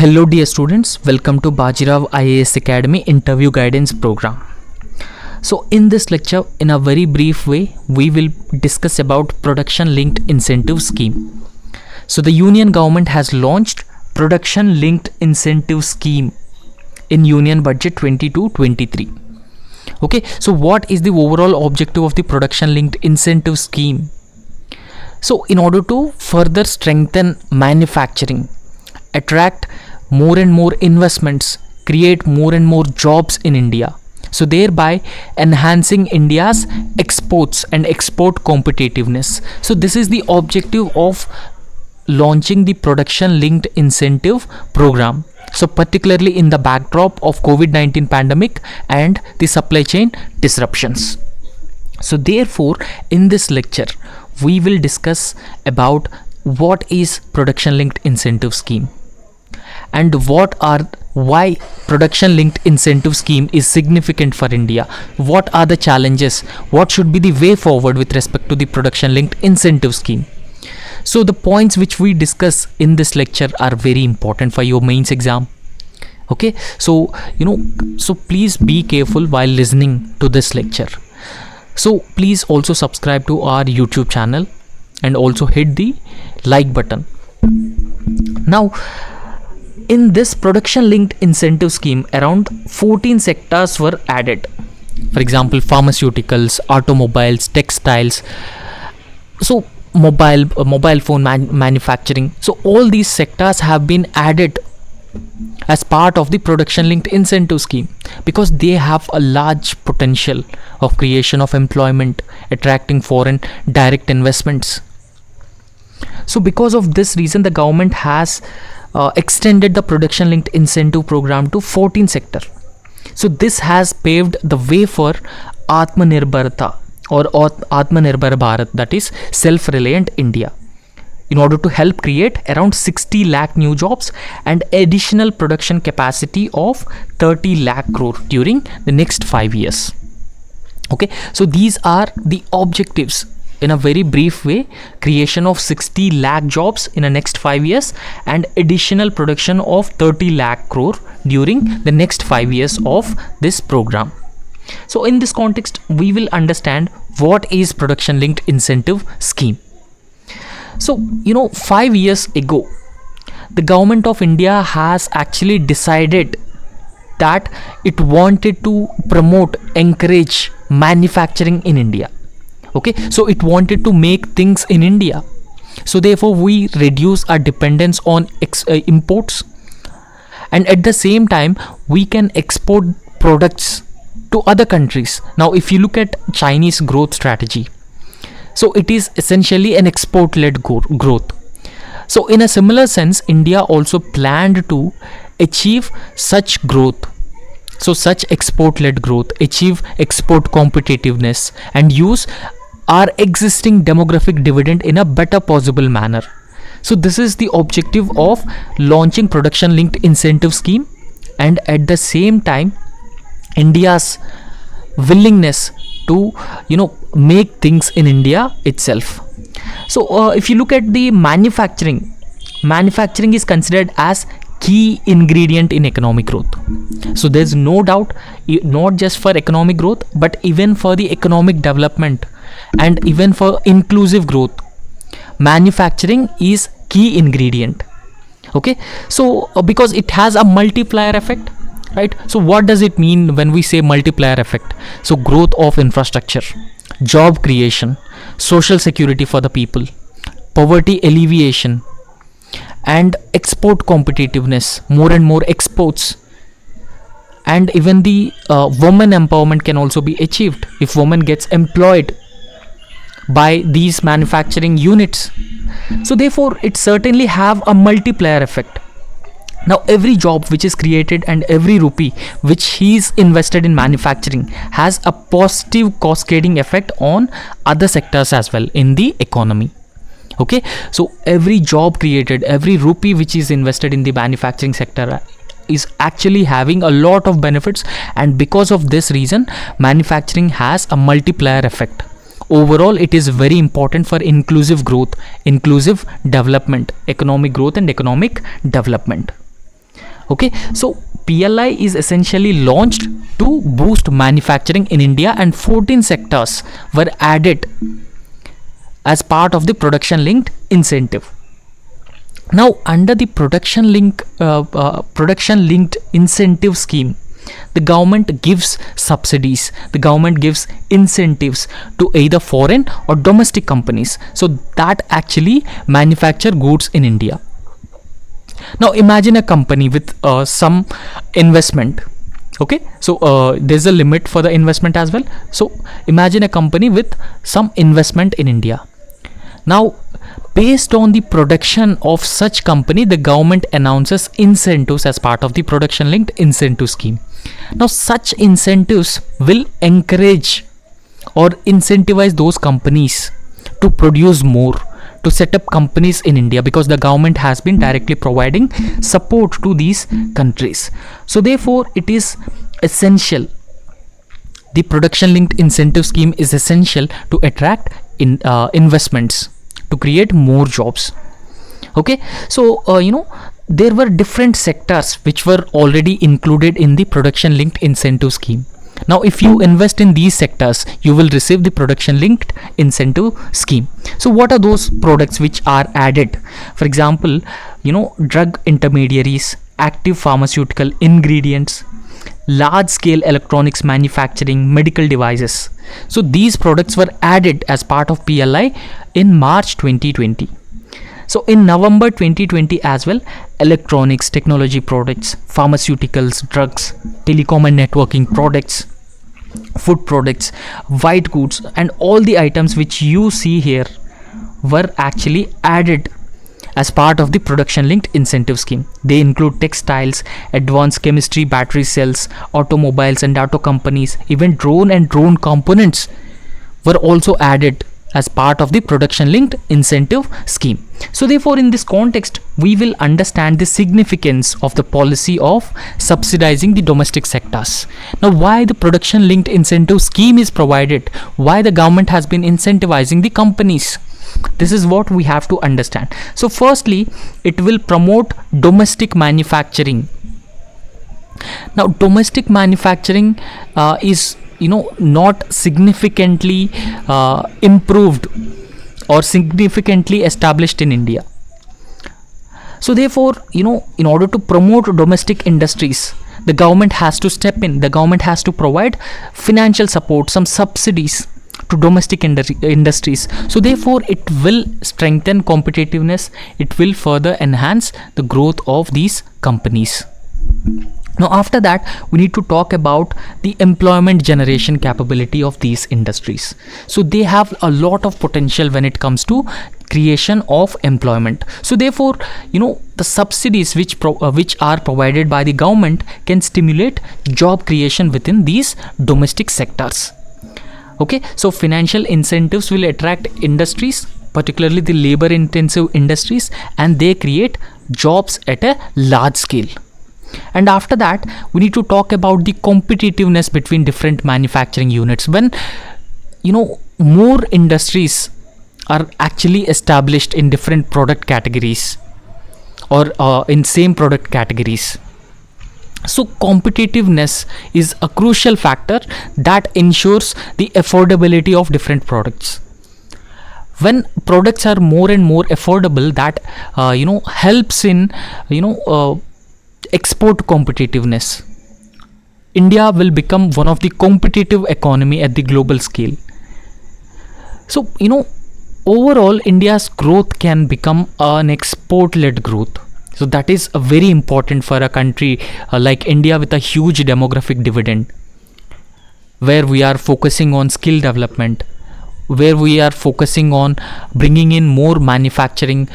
Hello dear students, welcome to Bajirao Ias Academy interview guidance program. So in this lecture, in a very brief way, we will discuss about production linked incentive scheme. So the union government has launched production linked incentive scheme in union budget 22-23. Okay, so what is the overall objective of the production linked incentive scheme? So in order to further strengthen manufacturing, attract more and more investments, create more and more jobs in India, so thereby enhancing India's exports and export competitiveness. So this is the objective of launching the production linked incentive program, so particularly in the backdrop of COVID-19 pandemic and the supply chain disruptions. So therefore in this lecture we will discuss about what is production linked incentive scheme and why production linked incentive scheme is significant for India. What are the challenges? What should be the way forward with respect to the production linked incentive scheme? So the points which we discuss in this lecture are very important for your mains exam. Okay, so so please be careful while listening to this lecture. So please also subscribe to our YouTube channel and also hit the like button. Now, in this production linked incentive scheme, around 14 sectors were added. For example, pharmaceuticals, automobiles, textiles, so mobile phone manufacturing. So all these sectors have been added as part of the production linked incentive scheme because they have a large potential of creation of employment, attracting foreign direct investments. So because of this reason, the government has extended the production linked incentive program to 14 sector. So this has paved the way for Atmanirbharta or Atmanirbhar Bharat, that is self-reliant India, in order to help create around 60 lakh new jobs and additional production capacity of 30 lakh crore during the next 5 years. Okay, so these are the objectives in a very brief way: creation of 60 lakh jobs in the next 5 years and additional production of 30 lakh crore during the next 5 years of this program. So in this context, we will understand what is production linked incentive scheme. So 5 years ago, the government of India has actually decided that it wanted to promote, encourage manufacturing in India. Okay, so it wanted to make things in India. So therefore we reduce our dependence on imports, and at the same time we can export products to other countries. Now if you look at Chinese growth strategy, so it is essentially an export led growth. So in a similar sense, India also planned to achieve such growth, so such export led growth, achieve export competitiveness and use our existing demographic dividend in a better possible manner. So this is the objective of launching production linked incentive scheme, and at the same time India's willingness to make things in India itself. So if you look at the manufacturing is considered as key ingredient in economic growth. So there's no doubt, not just for economic growth but even for the economic development and even for inclusive growth, manufacturing is key ingredient. Okay, so because it has a multiplier effect, right? So what does it mean when we say multiplier effect? So growth of infrastructure, job creation, social security for the people, poverty alleviation, and export competitiveness, more and more exports, and even the woman empowerment can also be achieved if woman gets employed by these manufacturing units. So therefore it certainly have a multiplier effect. Now every job which is created and every rupee which is invested in manufacturing has a positive cascading effect on other sectors as well in the economy. Okay, so every job created, every rupee which is invested in the manufacturing sector is actually having a lot of benefits, and because of this reason manufacturing has a multiplier effect. Overall, it is very important for inclusive growth, inclusive development, economic growth and economic development. Okay, so PLI is essentially launched to boost manufacturing in India, and 14 sectors were added as part of the production linked incentive. Now, under the production linked incentive scheme, the government gives subsidies, the government gives incentives to either foreign or domestic companies, so that actually manufacture goods in India. Now imagine a company with some investment. Okay, so there's a limit for the investment as well. So imagine a company with some investment in India. Now, based on the production of such company, the government announces incentives as part of the production linked incentive scheme. Now such incentives will encourage or incentivize those companies to produce more, to set up companies in India, because the government has been directly providing support to these countries. So therefore it is essential, the production linked incentive scheme is essential to attract investments, to create more jobs. Okay, so there were different sectors which were already included in the production linked incentive scheme. Now if you invest in these sectors, you will receive the production linked incentive scheme. So what are those products which are added? For example, drug intermediaries, active pharmaceutical ingredients, large scale electronics manufacturing, medical devices. So these products were added as part of PLI in March 2020. So in November 2020 as well, electronics, technology products, pharmaceuticals, drugs, telecom and networking products, food products, white goods, and all the items which you see here were actually added as part of the production linked incentive scheme. They include textiles, advanced chemistry, battery cells, automobiles and auto companies, even drone and drone components were also added as part of the production linked incentive scheme. So therefore in this context, we will understand the significance of the policy of subsidizing the domestic sectors. Now why the production linked incentive scheme is provided, why the government has been incentivizing the companies, this is what we have to understand. So firstly, it will promote domestic manufacturing. Now domestic manufacturing is not significantly improved or significantly established in India. So therefore, in order to promote domestic industries, the government has to step in, the government has to provide financial support, some subsidies to domestic industries. So therefore it will strengthen competitiveness, it will further enhance the growth of these companies. Now after that, we need to talk about the employment generation capability of these industries. So they have a lot of potential when it comes to creation of employment. So therefore, the subsidies which are provided by the government can stimulate job creation within these domestic sectors. Okay, so financial incentives will attract industries, particularly the labor intensive industries, and they create jobs at a large scale. And after that, we need to talk about the competitiveness between different manufacturing units. When more industries are actually established in different product categories or in same product categories, so competitiveness is a crucial factor that ensures the affordability of different products. When products are more and more affordable, that helps in export competitiveness. India will become one of the competitive economy at the global scale. So overall India's growth can become an export led growth. So that is very important for a country like India with a huge demographic dividend, where we are focusing on skill development, where we are focusing on bringing in more manufacturing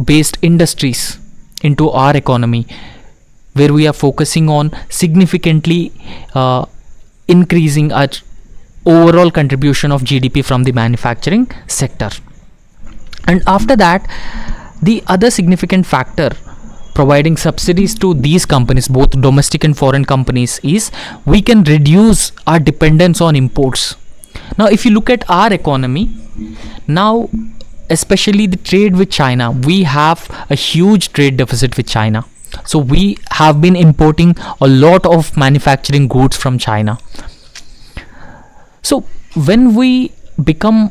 based industries into our economy, where we are focusing on significantly increasing our overall contribution of GDP from the manufacturing sector. And after that, the other significant factor providing subsidies to these companies, both domestic and foreign companies, is we can reduce our dependence on imports. Now if you look at our economy now, especially the trade with China, we have a huge trade deficit with China. So we have been importing a lot of manufacturing goods from China. So when we become,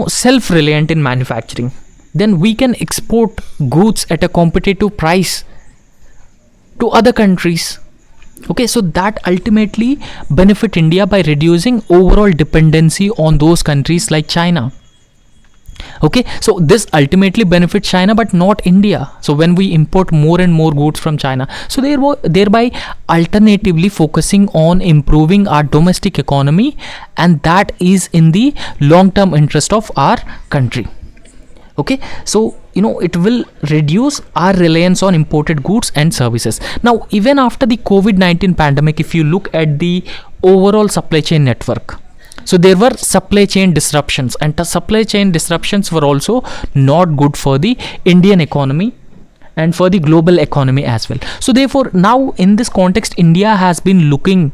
self-reliant in manufacturing, then we can export goods at a competitive price to other countries. Okay, so that ultimately benefit India by reducing overall dependency on those countries like China. Okay, so this ultimately benefits China but not India. So when we import more and more goods from China, so thereby alternatively focusing on improving our domestic economy, and that is in the long term interest of our country. Okay, so it will reduce our reliance on imported goods and services. Now, even after the COVID-19 pandemic, if you look at the overall supply chain network, so there were supply chain disruptions, and the supply chain disruptions were also not good for the Indian economy and for the global economy as well. So therefore, now in this context, India has been looking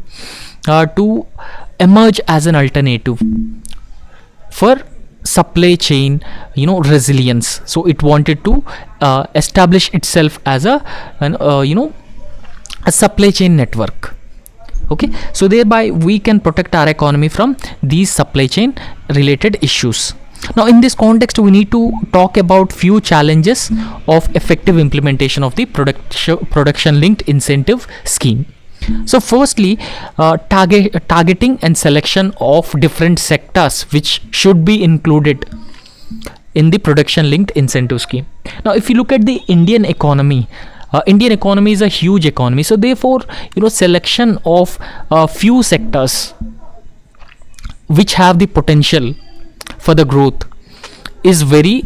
to emerge as an alternative for supply chain resilience. So it wanted to establish itself as a supply chain network. Okay, so thereby we can protect our economy from these supply chain related issues. Now in this context, we need to talk about few challenges of effective implementation of the production linked incentive scheme. So firstly, targeting and selection of different sectors which should be included in the production linked incentive scheme. Now if you look at the Indian economy is a huge economy, so therefore selection of few sectors which have the potential for the growth is very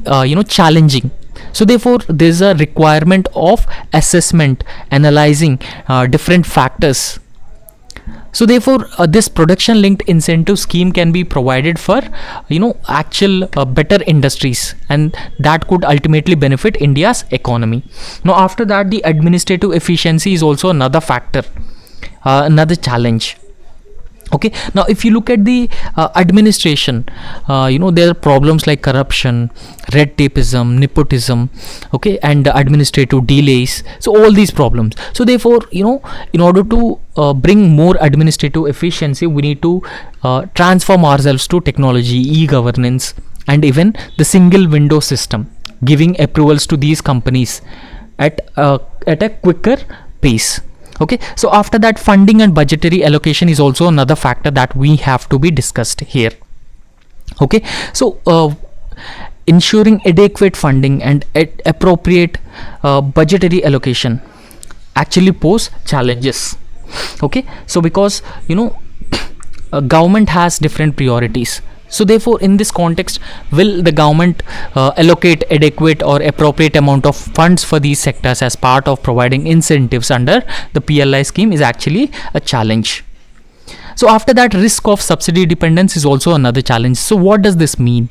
challenging. So therefore there is a requirement of assessment, analyzing different factors. So therefore this production linked incentive scheme can be provided for actual better industries, and that could ultimately benefit India's economy. Now after that, the administrative efficiency is also another factor, another challenge. Okay, now if you look at the administration, there are problems like corruption, red tapeism, nepotism, okay, and administrative delays. So all these problems. So therefore in order to bring more administrative efficiency, we need to transform ourselves to technology, e-governance, and even the single window system, giving approvals to these companies at a quicker pace. Okay, so after that, funding and budgetary allocation is also another factor that we have to be discussed here. Okay, so ensuring adequate funding and appropriate budgetary allocation actually pose challenges. Okay, so because government has different priorities. So therefore in this context, will the government allocate adequate or appropriate amount of funds for these sectors as part of providing incentives under the PLI scheme is actually a challenge. So after that, risk of subsidy dependence is also another challenge. So what does this mean?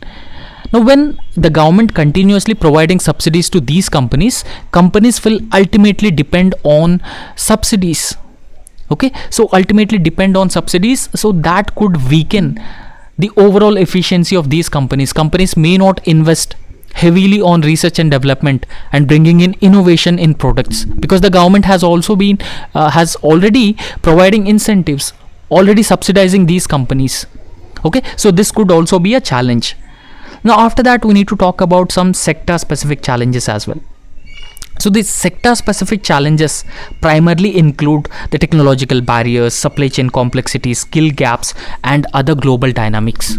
Now when the government continuously providing subsidies to these companies will ultimately depend on subsidies. Okay, so ultimately depend on subsidies, so that could weaken the overall efficiency of these companies. Companies may not invest heavily on research and development and bringing in innovation in products, because the government has already providing incentives, already subsidizing these companies. Okay, so this could also be a challenge. Now after that, we need to talk about some sector specific challenges as well. So these sector specific challenges primarily include the technological barriers, supply chain complexity, skill gaps, and other global dynamics.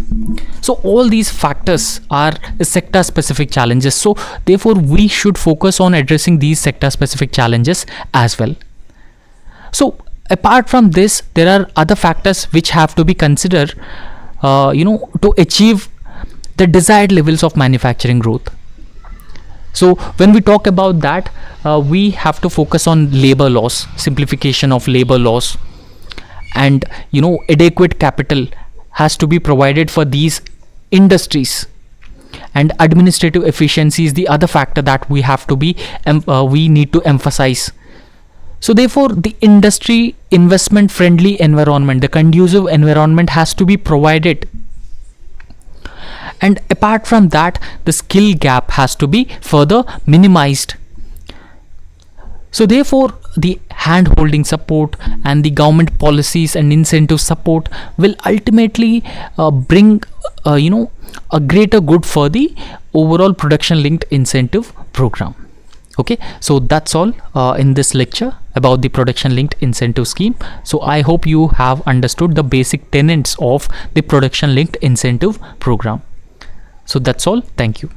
So all these factors are sector specific challenges. So therefore we should focus on addressing these sector specific challenges as well. So apart from this, there are other factors which have to be considered to achieve the desired levels of manufacturing growth. So when we talk about that, we have to focus on labor laws, simplification of labor laws, and adequate capital has to be provided for these industries, and administrative efficiency is the other factor that we have to be we need to emphasize. So therefore the industry investment friendly environment, the conducive environment has to be provided. And apart from that, the skill gap has to be further minimized. So therefore, the hand holding support and the government policies and incentive support will ultimately bring a greater good for the overall production linked incentive program. Okay, so that's all in this lecture about the production linked incentive scheme. So I hope you have understood the basic tenets of the production linked incentive program. So that's all. Thank you.